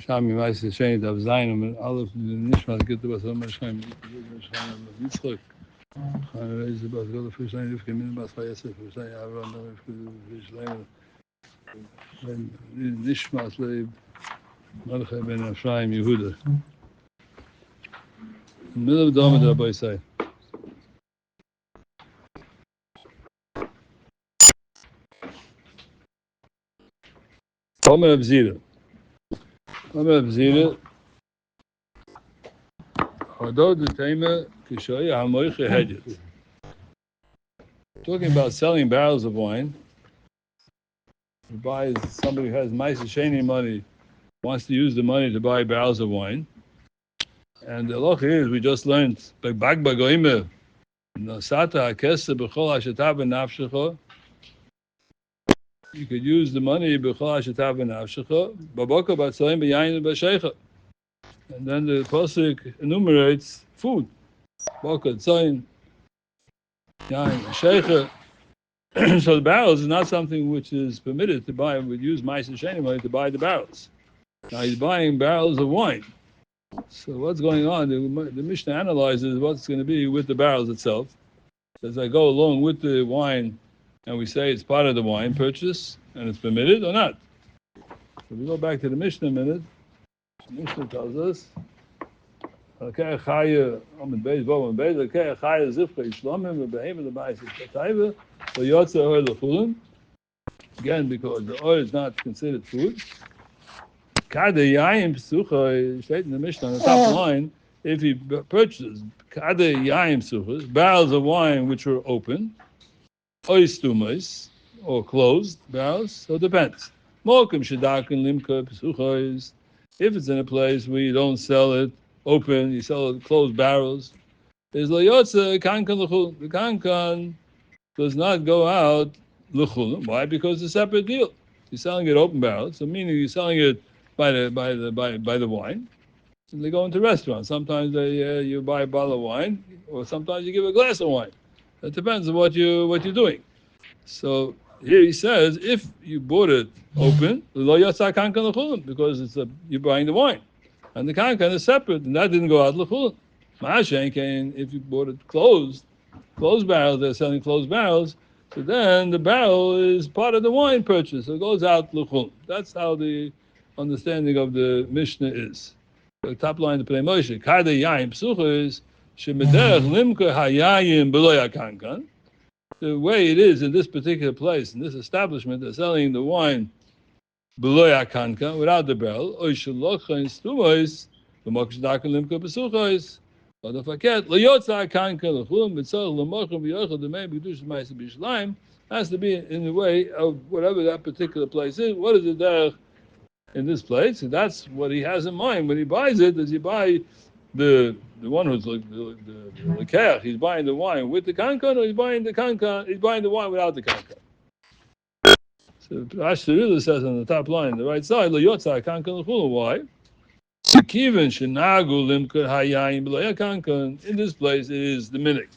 Shami Meister Shani Dav Zayin and Aleph Nishmas get the Bas Mashchaim Yitzchak. Raise the Bas go the first line of Kemin Bas Chayesef first line Avram Yirushalmי Nishmas Leib Malchai Ben Ephraim Yehuda. Middle of the Dom of Rabbi Say. Omer Abzira. Omer Abzira. Hadod the Tamer Kishoy Hamoich Hedget. Talking about selling barrels of wine. Buys somebody who has Ma'aser Sheni money, wants to use the money to buy barrels of wine. And the loch is, we just learned, Bag Bagoime, Nasata Akesa Bechol Hashatav Nafshecha. You could use the money Bechol Hashatav Nafshecha, Baboka Batzalim B'Yayin B'Shecha. And then the pasuk enumerates food. Boka Tzayin, Yayin B'Shecha. So the barrels is not something which is permitted to buy. We'd use Ma'aser Sheni money to buy the barrels. Now he's buying barrels of wine. So what's going on? The Mishnah analyzes what's going to be with the barrels itself. Does I go along with the wine and we say it's part of the wine purchase and it's permitted or not? So we go back to the Mishnah a minute. The Mishnah tells us, again, because the oil is not considered food. Kada Yayim Psucha, straight in the Mishnah on the top line, if he purchases Kada Yayim Psuchas, barrels of wine which were open, oistumas, or closed barrels, so it depends. Mokim Shadakin Limka Psuchas, if it's in a place where you don't sell it open, you sell it closed barrels, there's Layotza Kankan L'chul. The Kankan does not go out L'chul. Why? Because it's a separate deal. You're selling it open barrels, so meaning you're selling it by the wine. And they go into restaurants. Sometimes you buy a bottle of wine, or sometimes you give a glass of wine. It depends on what you're doing. So here he says, if you bought it open, because you're buying the wine, and the kankan is separate, and that didn't go out l'chulin. Ma'ashen, if you bought it closed barrels, they're selling closed barrels. So then the barrel is part of the wine purchase. So it goes out l'chulin. That's how the understanding of the Mishnah is. The top line of the Pnei Moshe, Kada Yayim Psuchas, Shemederach Limka Hayayim B'lo Yakankan. The way it is in this particular place, in this establishment, they're selling the wine B'lo Yakankan, without the barrel. Oy Shalocha in Stumos, B'mok Shadakan Limka Psuchas, Oda Faket, L'yotza Yakankan, L'chulim B'tzal, L'mochim B'yochel, D'mei B'kedush Ma'aser B'Yerushalmim, has to be in the way of whatever that particular place is. What is it there in this place? And that's what he has in mind when he buys it. Does he buy the one who's the lekeach? He's buying the wine with the kankan, or he's buying the wine without the kankan? So Ashtarila says on the top line, the right side, L'yotza kankan l'chulu. Why? Kivan shenagu limkut hayayim b'lo kankan. In this place, it is the minik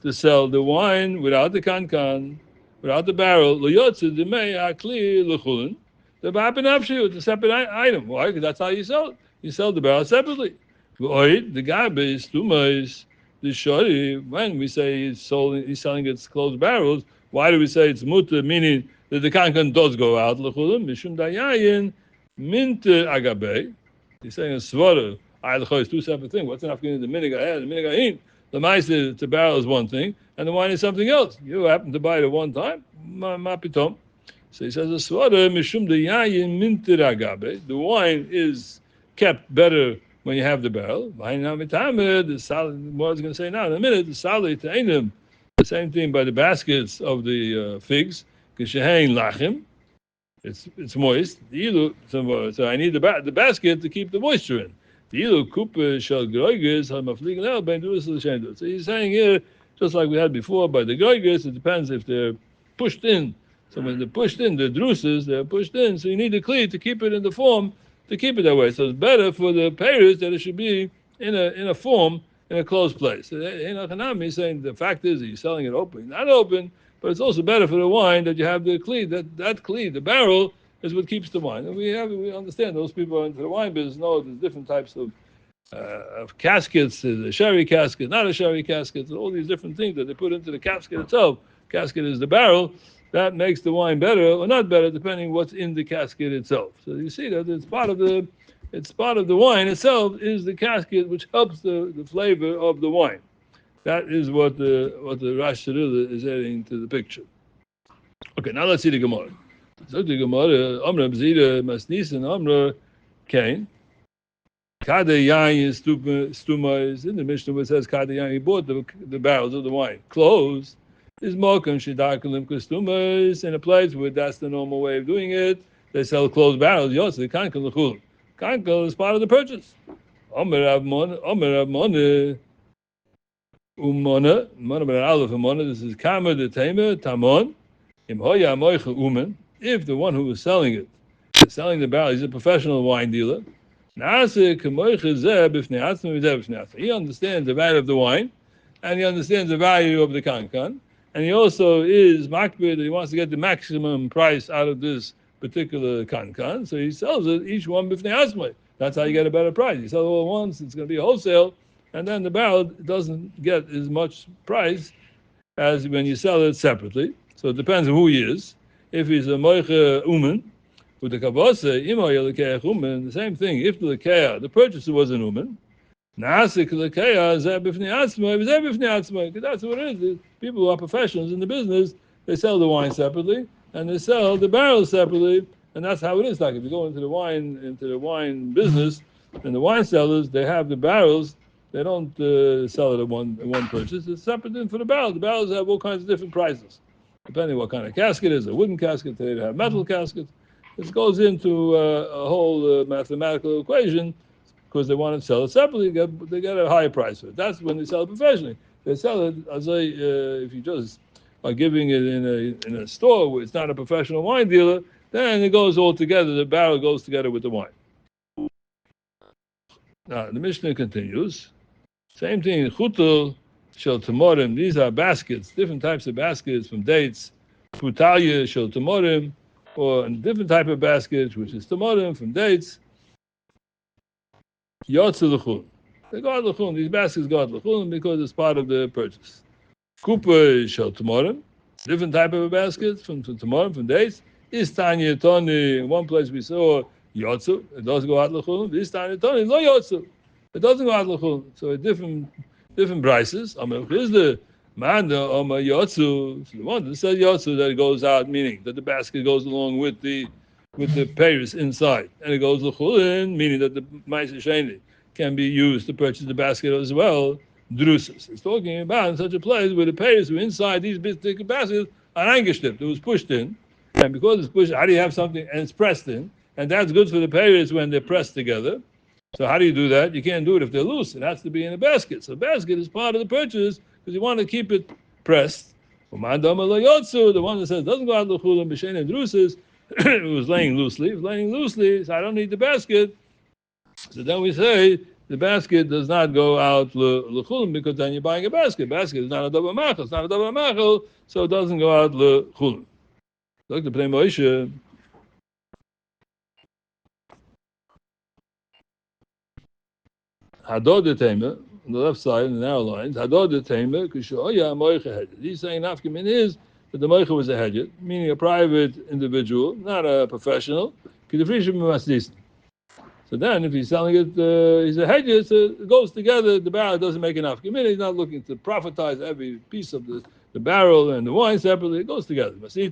to sell the wine without the kankan, without the barrel. L'yotza demei akli l'chulin. The ba'apinapshu, it's a separate item. Why? Because that's how you sell it. You sell the barrel separately. The garbage, tumas, the shori. When we say he's selling its closed barrels, why do we say it's muta? Meaning that the kankan does go out. L'chulim mishum dayayin minta agabe. He's saying a svara. Is two separate things. What's enough getting the minigah? The minigah. The ma'aser to barrel is one thing, and the wine is something else. You happen to buy it at one time. Mapitom. So he says, the wine is kept better when you have the barrel. The salad, what I was going to say now in a minute, the salad, the same thing by the baskets of the figs, it's moist. So I need the basket to keep the moisture in. So he's saying here, just like we had before, by the groiges, it depends if they're pushed in. So when they're pushed in, the druses, they're pushed in. So you need the kli to keep it in the form, to keep it that way. So it's better for the payers that it should be in a form, in a closed place. So Hanami is saying the fact is that you're selling it open, not open, but it's also better for the wine that you have the kli. That kli, the barrel, is what keeps the wine. And we understand those people who are into the wine business know there's different types of caskets. There's a sherry casket, not a sherry casket, all these different things that they put into the casket itself. Casket is the barrel. That makes the wine better or not better, depending what's in the casket itself. So you see that it's part of the wine itself is the casket, which helps the flavor of the wine. That is what the Rash is adding to the picture. Okay, now let's see the Gemara. So the Gemara, Amra Bzira Masnisan Amra Cain. Kada Yain Stuma is in the Mishnah where it says Kada Yain, he bought the barrels of the wine. Closed is Mokum Shidakalim Kustumas in a place where that's the normal way of doing it. They sell closed barrels. Yos, the Kankel Lechul. Kankel is part of the purchase. Amr Avmon, Umona, Mona ben Aleph Umona, this is Kama de Tamer, Tamon, Im Hoya Moicha Umen, if the one who was selling it is selling the barrel, he's a professional wine dealer. He understands the value of the wine, and he understands the value of the kankan, and he also is makbid that he wants to get the maximum price out of this particular kankan, so he sells it each one b'fnei asmai. That's how you get a better price. You sell it all at once, it's going to be wholesale, and then the barrel doesn't get as much price as when you sell it separately. So it depends on who he is. If he's a moicha umen, with the kavose, the same thing. If the purchaser was an umen, that's what it is. People who are professionals in the business, they sell the wine separately and they sell the barrels separately, and that's how it is. Like if you go into the wine business, and the wine sellers, they have the barrels. They don't sell it at one purchase. It's separate thing for the barrels. The barrels have all kinds of different prices, depending what kind of casket it is. A wooden casket, they have metal caskets. This goes into a whole mathematical equation because they want to sell it separately. They get a higher price for it. That's when they sell it professionally. They sell it as if you just are giving it in a store where it's not a professional wine dealer. Then it goes all together. The barrel goes together with the wine. Now the Mishnah continues. Same thing. Chutel shel tamorim. These are baskets, different types of baskets from dates. Putalia shel tamorim, or a different type of basket, which is tamorim from dates. Yotze l'chul. They go out l'chul. These baskets go out l'chul because it's part of the purchase. Kupa shel tamorim. Different type of a basket from tamorim from dates. Istanya toni. In one place we saw yotze. It does go out l'chul. Istanya toni lo yotze. It doesn't go out l'chul. So different prices. I mean, here's the man Oma yotzu. So the one that says yotzu, that it goes out, meaning that the basket goes along with the payers inside, and it goes l'chulin, meaning that the ma'aser sheni can be used to purchase the basket as well. Drusus. It's talking about in such a place where the payers were inside these particular baskets are angeshtipped. It was pushed in, and because it's pushed, how do you have something and it's pressed in, and that's good for the payers when they're pressed together. So how do you do that? You can't do it if they're loose. It has to be in a basket. So basket is part of the purchase because you want to keep it pressed. The one that says doesn't go out l'chulim b'shein and drusus, it was laying loosely. So I don't need the basket. So then we say the basket does not go out l'chulim because then you're buying a basket. Basket is not a double machal. It's not a double machal, so it doesn't go out l'chulim. Look, the Pnei Moshe. Hadod Tema, on the left side in the narrow lines, Hadod Tema, Kushoya Moicha Hedget. He's saying Nafkamin is that the Moicha was a Hedget, meaning a private individual, not a professional. So then, if he's selling it, he's a Hedget, so it goes together. The barrel doesn't make enough. He's not looking to profitize every piece of the barrel and the wine separately. It goes together. The Zel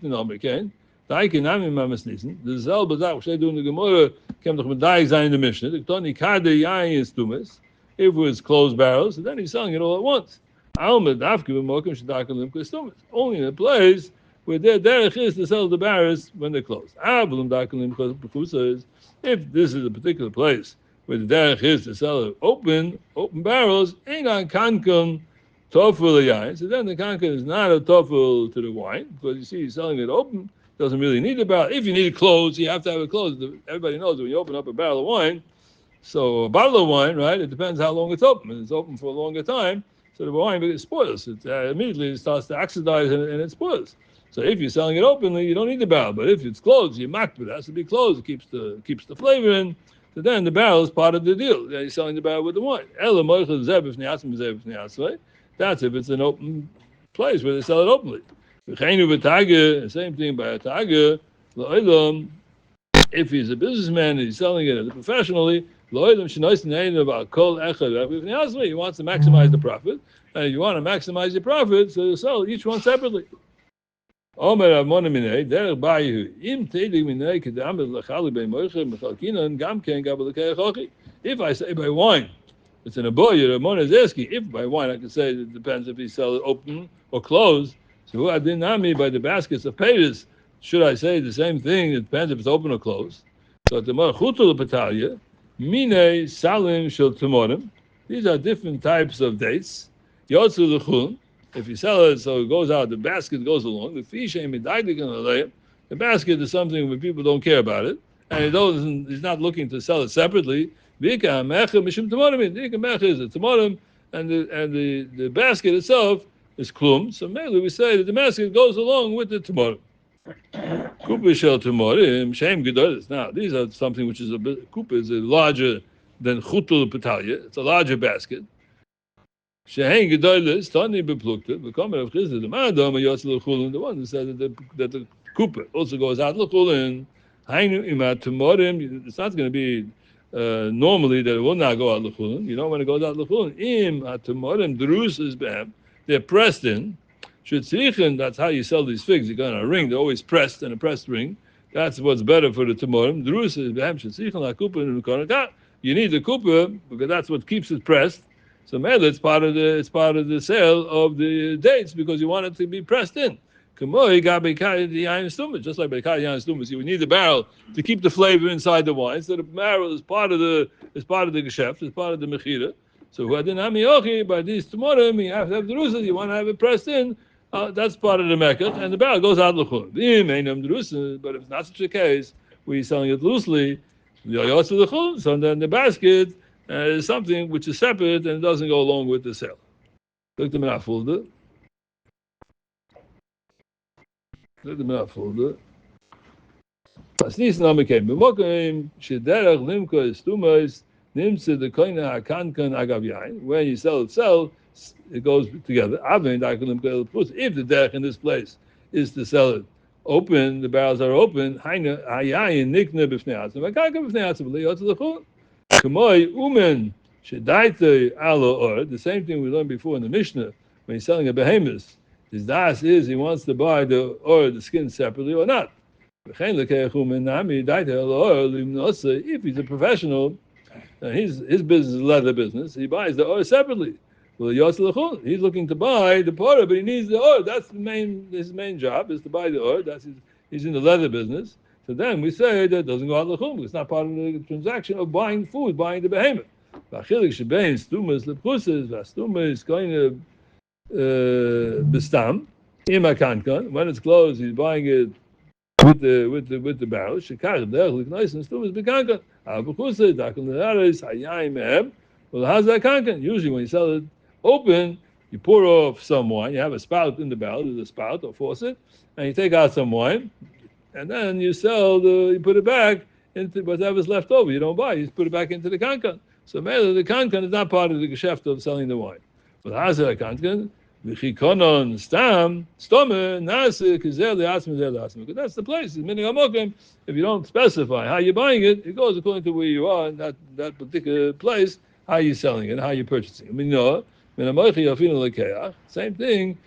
Bazak, which they do in the Gemara, came to Medayik in the Mishnah. The Tony Kade Yain is Tumas. If it was closed barrels, then he's selling it all at once. Only in a place where their derech is to sell the barrels when they're closed. If this is a particular place where the derech is to sell open barrels, ain't on kankan tofel yain. So then the kankan is not a tofel to the wine because you see he's selling it open. Doesn't really need a barrel. If you need it closed, you have to have it closed. Everybody knows when you open up a barrel of wine, so a bottle of wine, right? It depends how long it's open. If it's open for a longer time, so the wine spoils. It immediately starts to oxidize and it spoils. So if you're selling it openly, you don't need the barrel. But if it's closed, you makbid. It has to be closed. It keeps the flavor in. So then the barrel is part of the deal. You're selling the barrel with the wine. That's if it's an open place where they sell it openly. The same thing by a taga. If he's a businessman and he's selling it professionally, he wants to maximize the profit. And if you want to maximize your profit, so you sell each one separately. If I say by wine, it's in a boy, Ramon is asking, if by wine, I can say it depends if he sells it open or closed. So I didn't know me by the baskets of payers. Should I say the same thing? It depends if it's open or closed. So the more chutul patalia, mine salim shel temorim. These are different types of dates. Yotzu lechun. If you sell it so it goes out, the basket goes along. The fish the basket is something where people don't care about it, and he's not looking to sell it separately. Vika mecha mishum temorim. Vika mecha is a temorim, and the basket itself is klum. So mainly we say that the basket goes along with the temorim. Kupa shel temorim, shem gedolos. Now these are something which is a bit. Kupa is a larger than chutul petalia. It's a larger basket. Shehen gedolos tani beplukta. The comment of Chizda the madam yotzel lechulin. The one who said that the kupa also goes out lechulin. Hainu imat temorim. It's not going to be normally that it will not go out lechulin. You know when it goes out lechulin. Im temorim drus is bam. They're pressed in. That's how you sell these figs. You got a ring; they're always pressed in a pressed ring. That's what's better for the temorim. Drus is bam. You need the kupa because that's what keeps it pressed. So mainly it's part of the sale of the dates because you want it to be pressed in. Just like by yain, you would need the barrel to keep the flavor inside the wine. So the barrel is part of the geschäft, is part of the mechira. So by these temorim, you have to have the rusas. You want to have it pressed in. That's part of the mekach, and the barrel goes out l'chun. But if it's not such a case, where you're selling it loosely, so then the basket is something which is separate and doesn't go along with the sale. Look them out, folder. Look them out, folder. Pasnis name came. B'mokim shederach limka estumas nimtze the koina hakankan agav yain. When you sell, it goes together. If the derech in this place is to sell it open, the barrels are open. Hayayin nikna b'fnei atzim. Hakankan b'fnei atzim v'liyot l'chun. Kamoi umen shedaite alo or. The same thing we learned before in the Mishnah when he's selling a behemoth. His das is he wants to buy the skin separately or not. If he's a professional, his business is leather business, he buys the oil separately. Well, he's looking to buy the porter, but he needs the oil. That's his main job is to buy the oil. He's in the leather business. So then we say that doesn't go out l'chum. It's not part of the transaction of buying food, buying the behemoth. When it's closed, he's buying it with the barrel. Usually when you sell it open, you pour off some wine. You have a spout in the barrel. There's a spout or faucet, and you take out some wine, and then you put it back into whatever's left over. You don't buy. You just put it back into the kankan. So maybe the kankan is not part of the geschäft of selling the wine. But hazeh kankan. V'chikonon stam stome nase kizel le'atzmi zel le'atzmi. Because that's the place. Meaning amokim. If you don't specify how you're buying it, it goes according to where you are in that particular place. How you're selling it, how you're purchasing it. Same thing.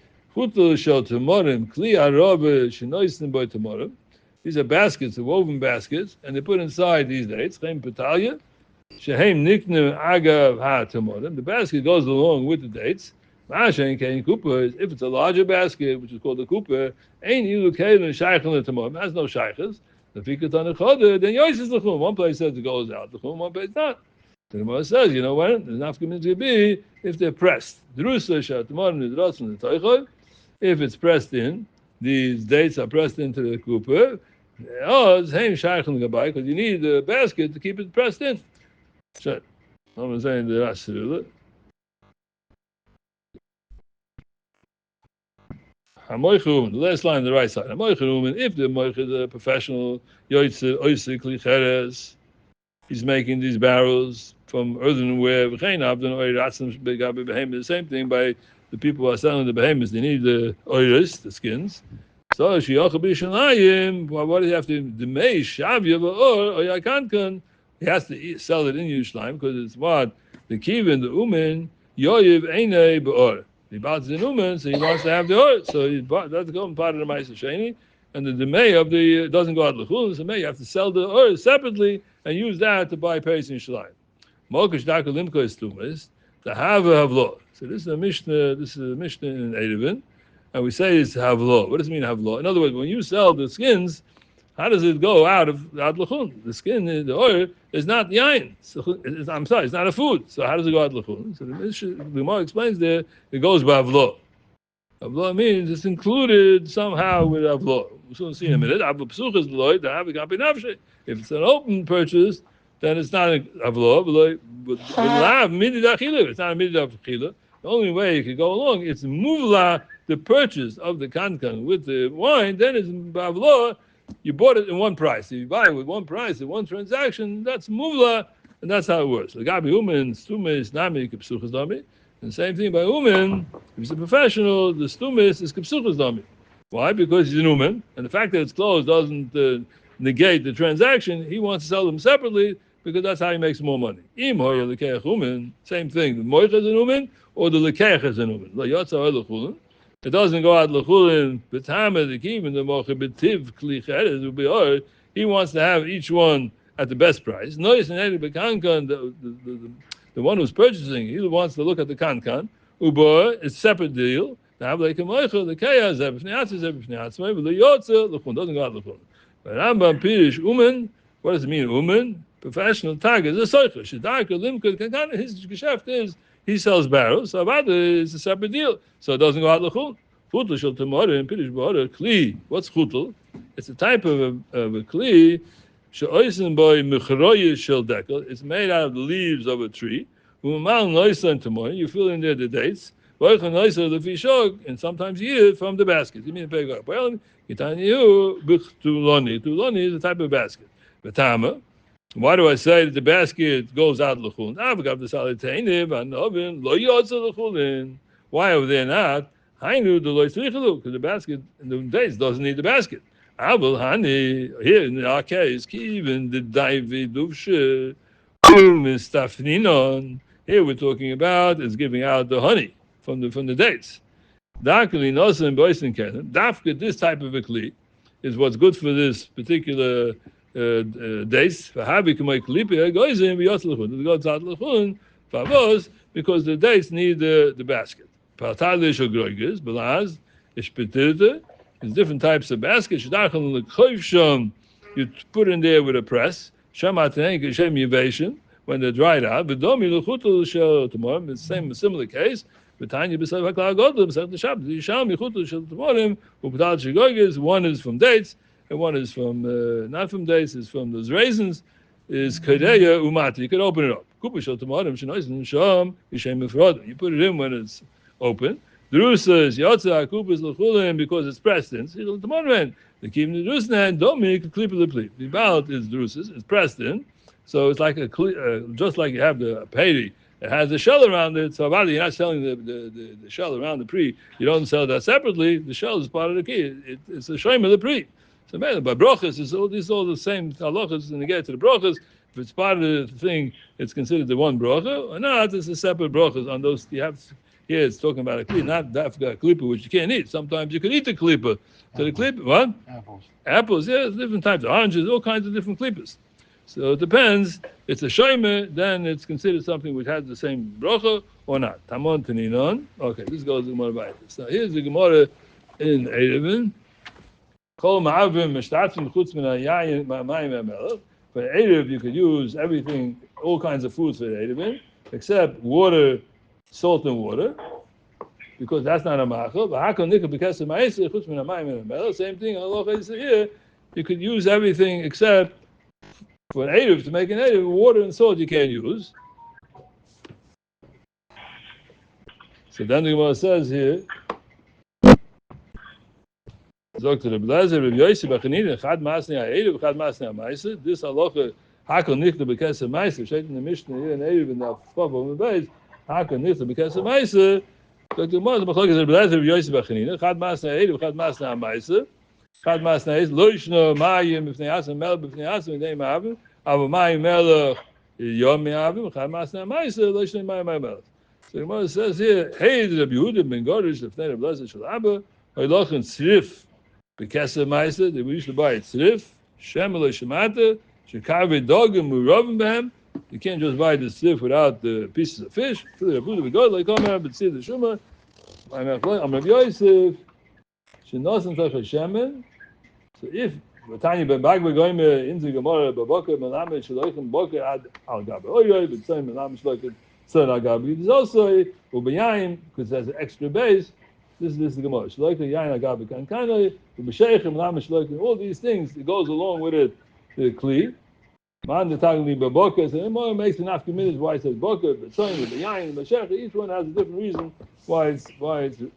These are baskets, woven baskets, and they put inside these dates. The basket goes along with the dates. If it's a larger basket, which is called a kupa, has no shaykhs. Then one place says it goes out, one place not. The Gemara says, you know what? The nafka to be if they're pressed. If it's pressed in, these dates are pressed into the kupa. Because you need the basket to keep it pressed in. So, I'm saying the rest. Hamoichum, the last line on the right side. Hamoichum, and if the moich is a professional yoitzer oisik licheres, he's making these barrels from earthenware. The same thing by the people who are selling the behemoths. They need the oiris, the skins. So what does he have to? The mei shavya or yakankan. He has to sell it in Yerushalayim because it's what the kivin, the umin yoyiv einei beor. He bought the umin, so he wants to have the or. So he bought, that's going part of the Ma'aser Sheni. And the demay of the doesn't go out l'chul. So you have to sell the or separately and use that to buy Paris in Yerushalayim. Mokish Daka Limko is tumas to have a havlo. So this is a mishnah. This is a mishnah in Eruvin, and we say it's havlo. What does it mean havlo? In other words, when you sell the skins, how does it go out of l'chul? The skin, the oil is not yain. I'm sorry, it's not a food. So how does it go out l'chul? So the Gemara explains there it goes by havlo. Havlo means it's included somehow with havlo. We'll soon see in a minute. If it's an open purchase, then it's not a havlo. It's not a midah achila. The only way you could go along, it's muvla, the purchase of the kankan with the wine, then it's havlo. You bought it in one price. If you buy it with one price in one transaction, that's muvla, and that's how it works. The gabi umen stumis nami kipsuchas dami. And the same thing by umen. If he's a professional, the stumis is kipsuchas dami. Why? Because he's an umen, and the fact that it's closed doesn't negate the transaction. He wants to sell them separately because that's how he makes more money. Im hoya lekeach umen, same thing. The moich is an umen or the lekeach is an umen. Lo yotza or lechulin. It doesn't go out l'chulin b'tama the kivin the mocha b'tiv klicheres u'beor. He wants to have each one at the best price. Nois and bekankan the one who's purchasing, he wants to look at the kankan. U'beor, it's a separate deal. Now like a mocha the kayas zebefniatz zebefniatz the yotza l'chulin doesn't go out l'chulin. But Rambam Pirish umen. What does it mean umen? Professional tag is a soicher. Shadaka limkut kankan. His geschäft is he sells barrels. So about it's a separate deal. So it doesn't go out l'chul. Chutel shel tamara and pirish b'ora kli. What's chutel? It's a type of a kli. She'oisen by mechroye shel dekel. It's made out of the leaves of a tree. U'mal noisan tamara. You fill in there the dates. V'oichan noisan lefishog. And sometimes you eat it from the basket. You mean peg up. Well, Yitaniyu b'chtuloni. Tuloni is a type of basket. B'tama. Why do I say that the basket goes out l'chulin? Why over there not? Because the basket in the days doesn't need the basket. Here in our case, even the here we're talking about is giving out the honey from the dates. This type of a kli is what's good for this particular dates. Because the dates need the basket. There's different types of baskets. You put in there with a press. When they're dried out. The same similar case. One is from dates, and one is from not from dates. Is from those raisins. Is kadeya umati. You can open it up. You put it in when it's open. Drusa is yotza kupis l'chulim because it's pressed in. The keep the drusa and don't make a clip of the plea. The ballot is drusas. It's pressed in, so it's like just like you have the peri. It has a shell around it, so you're not selling the shell around the pre. You don't sell that separately. The shell is part of the key. It's a shame of the pre. So by brochas, it's all the same halachas, and you get to the brochas. If it's part of the thing, it's considered the one brocha, or not, it's a separate brochas. On those, you have here it's talking about a klipa, not that klipa, which you can't eat. Sometimes you can eat the klipa. So the klipa, what? Apples, yeah, there's different types. Oranges, all kinds of different klipas. So it depends. It's a shayme, then it's considered something which has the same bracha or not. Tamon teninon. Okay, this goes to Gemara Baitis. Now here's the Gemara in Eruvin. Kol ma'avim mishtatzim chutz min hayayin ma'mayim ha'melech. For Eruv, you could use everything, all kinds of foods for Eruvin, except water, salt and water, because that's not a ma'achel. V'hakol nikah because of Ma'aser chutz min hamayim ha'melech. Same thing. Allah says here, you could use everything except for an Eruv, to make an Eruv, water and salt you can't use. So then the Gemara says here, Sagt der Blazer, Rabbi Yossi Bachanina, Chad Masni HaErev, Chad Masni HaMaiser. This halacha, Hakel nicht bekesse Meiser. Steht in der Mishnah hier in Erev in der Fava und Beis. Hakel nicht bekesse Meiser. Sagt der Moshe, Bachlok ist der Blazer, Rabbi Yossi Bachanina, Chad Masni HaErev, Chad Masni HaMaiser. Chad Masni HaErev, Loishno Mayim B'fnei Hasem, Mel B'fnei Hasem, in dem Avim, aber Mayim Melech Yom Me'avim, Chad Masni HaMaiser, Loishno Mayim Melech. So the Moshe says here, Hey, Rabbi Yehuda ben Gorish, the Fnei Blazer Shel Abba, Haylochen Tzrif, Bekesser Meister, they used to buy a tzrif, Shemele Shemata, Shekave Dogim Muravim Behem. You can't just buy the tzrif without the pieces of fish. The Buddha would go like Omer, but see the Shuma. I'm Rabbi Yosef, Shenosan Tach Hashemen. So if Tanya ben Bagba going into Gemara, Babaka, Melamed Shalochim Boker Ad Al Gabe Oyoy, but saying Melamed Shalochim Tzad Al Gabe. There's also Ubayayim, because it has an extra base. This is the Gemara. Shloika Yain Agabe Kankanai, B'Sheichem Lama Shloika. All these things, it goes along with it. The Kli. Man the Tagli Baboka. So Gemara makes an after minutes why it says Boka, but Tzayin, but Yain, B'Sheichem. Each one has a different reason why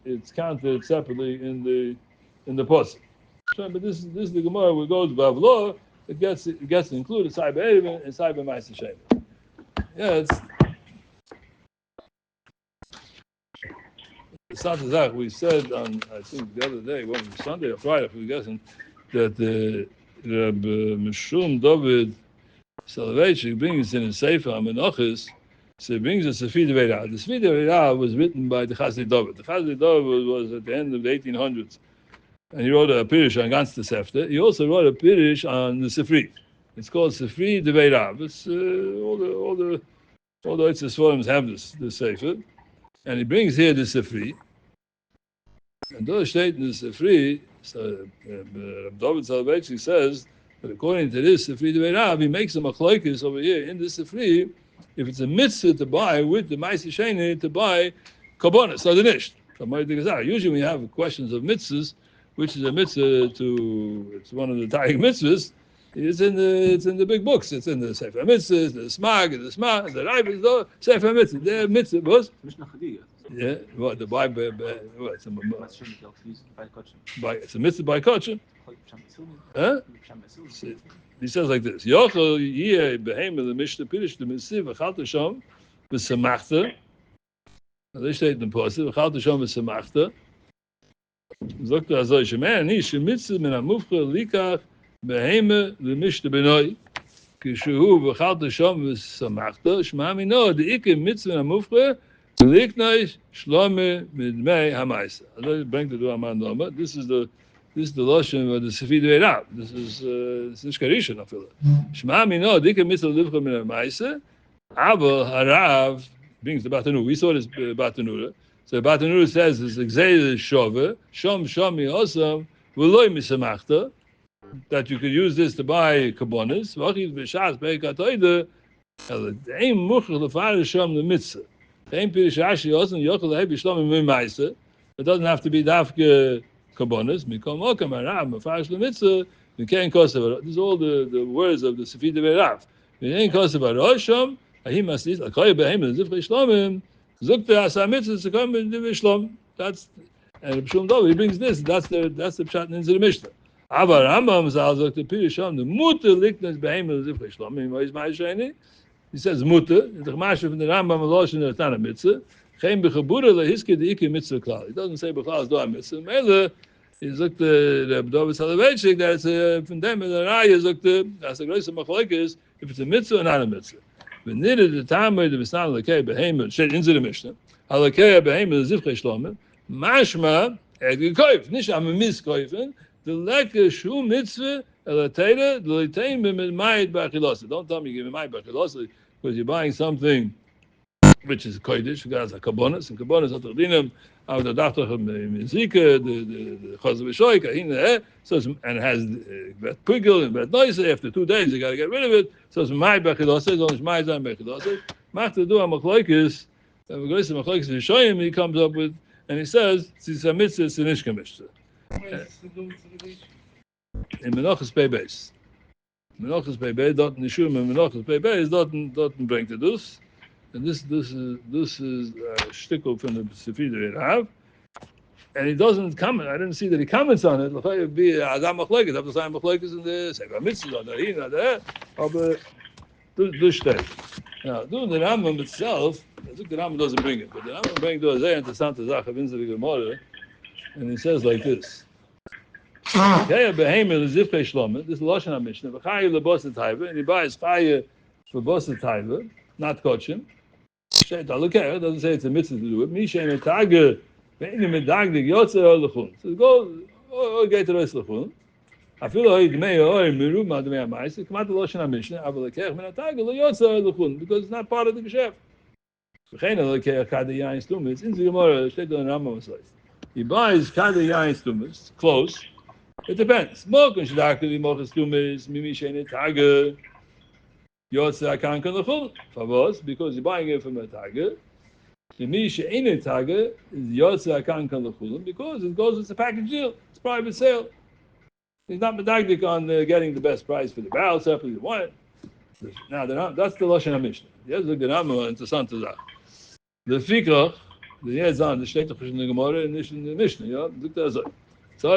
it's counted separately in the post. So, but this is the Gemara where it goes Bavlo. It gets included Cyber Erevin and Cyber Ma'aser Shemen. Yeah, it's. Satazach, we said on, I think the other day, well, Sunday or Friday, if we're guessing, that the Meshum David Soloveitchik brings in his Sefer HaMenachos, so he brings a Sefi Deveirah. The Sefi Deveirah was written by the Chasdei David. The Chasdei David was at the end of the 1800s, and he wrote a Pirish on Gans the Sefter. He also wrote a Pirish on the Sefri. It's called Sefri Deveirah. It's all the Eitzes Forums have this Sefer. And he brings here the Sefri. And those state in the Sefri, so David Soloveitchik says that according to this Sefri Deveirav, he makes a machlokes over here in the Sefri, if it's a mitzvah to buy with the Ma'aser Sheni to buy Kabbalah, so the Nisht. Usually we have questions of mitzvahs, which is a mitzvah it's one of the Taryag mitzvahs, it's in the big books. It's in the Sefer Mitzvahs, the Smag, the Raibis, the Sefer Mitzvahs. The mitzvah was. Yeah, what the Bible? What? It's a mitzvah by Kotchen. Huh? He says like this: Yochel yeh behemel the Mishnah Pirish the Mitzvah v'chalta sham v'samachta. They state in the Pasuk v'chalta sham v'samachta. Zogt azoy shemen ni shemitzvah min hamufcha likach. Beheme the Mishnah Benoi, Kishu v'chalta sham v'samachta, Shema mino de'ike mitzvah hamufcha, Liknai shlome midmei hamaysa. I don't bring to do Aman Lama. This is the lotion of the Sefi Deveirav. This is Karisha Nafila. Shema mino de'ike mitzvah livcha min hamaysa, Abel harav brings the Batanura. We saw this Batanura. So Batanura says it's exeil shove, shom shami osam v'loi misamachta. That you could use this to buy kabbonis. V'achid b'shas beikatoida, ein muchach lefarish sham the mitzvah. Ein pirish ashi osan yochel lehebi shlomim mimaiser. It doesn't have to be dafke kabbonis. Mikom okam harav mefarish lemitzvah. V'kein kosev. These are all the words of the Sefi Deveirav. V'kein kosev harosham ahim asis akoy behem lezivchei shlomim zukte asa mitzvah sekom b'divei shlom. That's and B'shum Dov he brings this. That's the pshat into the Mishnah. Aber Rambam sagt the Pirisham the Mutter liknas behemel zivchei shlomim. What is my sheni? He says Mutter. The Chamash from the Rambam losh in the Tana mitzvah. Chein b'chabura lehiske deike mitzvah klal. He doesn't say b'klal is do a mitzvah. Mele he sagt the David Soloveitchik that it's from them and the Raya sagt that's the greatest machlokes if it's a mitzvah or not a mitzvah. V'nided the time where the Bisnan lekei behemel shed into the Mishnah. Halakei behemel zivchei shlomim. Mashma egikoif nish am miskoifen. The lekker shu mitzvah elatera the leitein b'mayit b'achilosa. Don't tell me you give me mayit b'achilosa because you're buying something which is kodesh. You guys are kabbonis and kabbonis atordinam out the dachtoch mizika the chaz v'shoy kahin so and it has bet pigel and bet noise. After 2 days you got to get rid of it. So it's mayit b'achilosa. It's only mayit b'achilosa. Machta do a machlokes. We're going to machlokes v'shoyim. He comes up with and he says it's a mitzvah, it's an ishka mitzvah. In Menachos Pei Beis. Menachos Pei Beis, dort Nishum in Menachos Pei Beis, dort bringt das. And this is a shtickle from the Sefi Deveirav. and he doesn't comment. I didn't see that he comments on it. L'chayr would be Adam Machlekes. Have to sign Machlekes in the Sefer Mitzvah, not here, not there. But do steht. Now, the Rambam itself, I think the Rambam doesn't bring it, but the Rambam brings a very interesting Sache in the Gemara, and he says like this. This is Lashon HaMishnah. V'chayu lebosset taiva, and he buys chayu for bosset taiva, not kochim. Sheit alukeh, it doesn't say it's a mitzvah to do it. Mishen etageh, ve'ini medagdig yotzer or lechun. So go get the rest lechun. Afilu hoi dmei hoi miru ma dmei ha'maisa, kamat Lashon HaMishnah, aval lekech min etageh lo yotzer or lechun, because it's not part of the geschäft. V'chein alukeh kadeh yain stumis, in the Gemara, Sheit on Rambam was like, he buys kadeh yain stumis, close. It depends. Mokun shadakli mochas tumis mimi sheine tage yotze akan kan lechul. Favos, because you're buying it from a tage. Mimi sheine tage is yotze akan kan lechul because it goes as a package deal. It's private sale. He's not medagdik on getting the best price for the barrel separately. The wine. Now that's the Lashon HaMishnah. Yes, the Gemara interessant Sache. The Fikach, the Yezan, the Shtei in the Gemara and the Mishnah. Yeah, look at that. The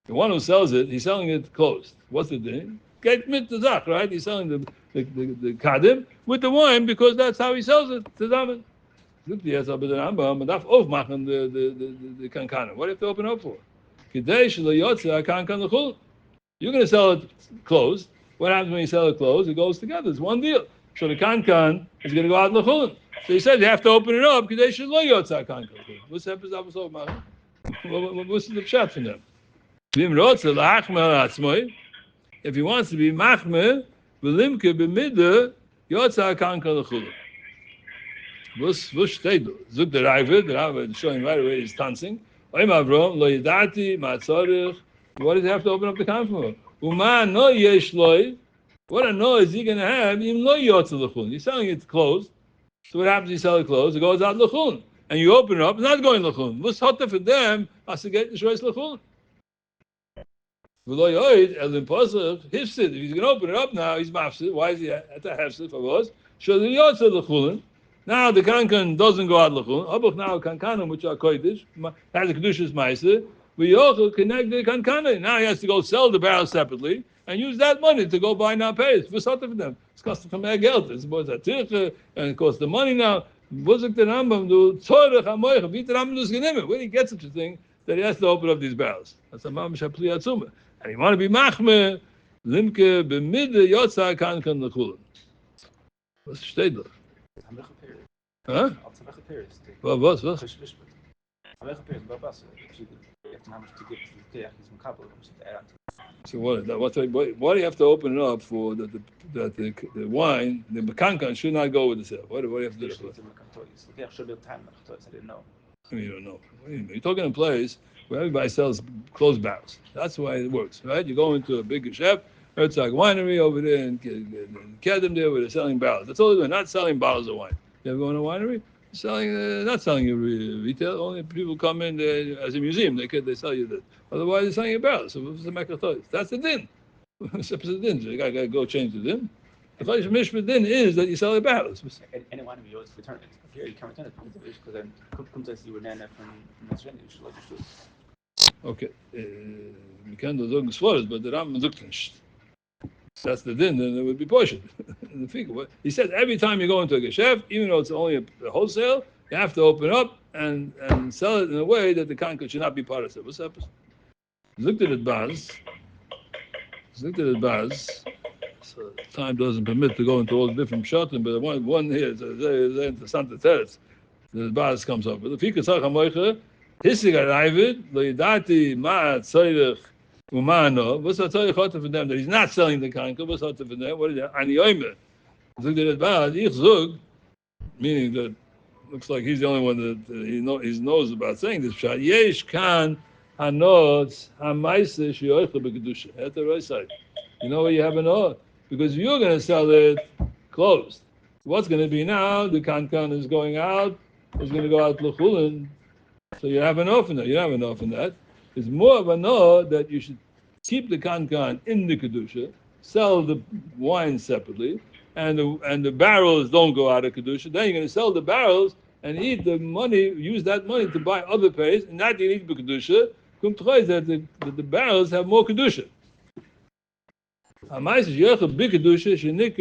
one who sells it, he's selling it closed. What's the thing? Get mit the zach, right? He's selling the kadim with the wine because that's how he sells it to them. Look, yes, but the Rambam enough aufmachen the kankanim. What do you have to open up for? You're going to sell it closed. What happens when you sell it closed? It goes together. It's one deal. So the kankan is going to go out lechulin. So he said you have to open it up because they should lo yotza kankan. What's the pshat from them? If he wants to be machme, v'limke b'midde yotza kankan lechulin. What's steht? Zuk the Rava is showing right away he's dancing. Oim Avram lo yidati ma'atzorich. What does he have to open up the kan for? Uma no yesh loy. What a no is he going to have? Im lo yotza lechulin. He's selling it closed. So what happens? You sell it closed. It goes out lechulin, and you open it up. It's not going lechulin. What's hotter for them? Has to get the shreis lechulin. V'lo yoid elim posach hifsid. If he's going to open it up now, he's mafsid. Why is he at the hafsid for us? So the yotza lechulin. Now the kankan doesn't go out lechulin. Abuch now kankanim which are kodesh has a kedushas ma'aser. We also connect the kankanim. Now he has to go sell the barrel separately and use that money to go buy now pays. What's hotter for them? It's costing from their geld. It's about that tirche and it costs the money now. Wozuk the Rambam do tzorech hamoich. V'it Rambam does genemet. When he gets such a thing that he has to open up these barrels. That's a mamish hapli atzuma. And you want to be machme limke b'midde yotza kankan lechulin. What's the shtedler? Huh? Was? So what do you have to open it up for that the wine, the kankan should not go with the sale? What do you have to do? You don't know. You're talking in a place where everybody sells closed barrels. That's why it works, right? You go into a big chef, Herzog winery over there and Kedem there where they're selling barrels. That's all they're doing, not selling bottles of wine. You ever go in a winery? Not selling you retail. Only people come in as a museum. They sell you that. Otherwise, they're selling you barrels. So what's the mekatois? That's the din. What's the din? You got to go change the din. The chayyish mishpat din is that you sell your barrels. Any winery you always return it. Here you can't return it because then comes as you were nana from Australia. You should let your shoes. Okay. We can't do those words, but the Rambam looked nicht. That's the din, then it would be portioned. He said every time you go into a geschäft, even though it's only a wholesale, you have to open up and sell it in a way that the kankan should not be part of it. What's up? Looked at it, Baz. So time doesn't permit to go into all the different shotim, but one here is interessant teretz. The Baz comes up with. If he could say hamoicha, hissig arrived, lo yidati ma tzorich. Umano, what's the Torah for them that he's not selling the kanka? What's the for them? What is that? Ani oimer. Zug that bad. Ich zug, meaning that looks like he's the only one that he knows about saying this shot. Yesh kan hanot hamaisa sheyoicha b'kedusha. At the right side. You know where you have an or because you're going to sell it closed. What's going to be now? The kankan is going out. It's going to go out l'chulin. So you have an off in that. You have an off in that. It's more of a no that you should keep the kankan in the kedusha, sell the wine separately, and the barrels don't go out of kedusha. Then you're going to sell the barrels and eat the money, use that money to buy other pays, and not eat b'kedusha, come to that the barrels have more kedusha. Amais is yochel b'kedusha shenik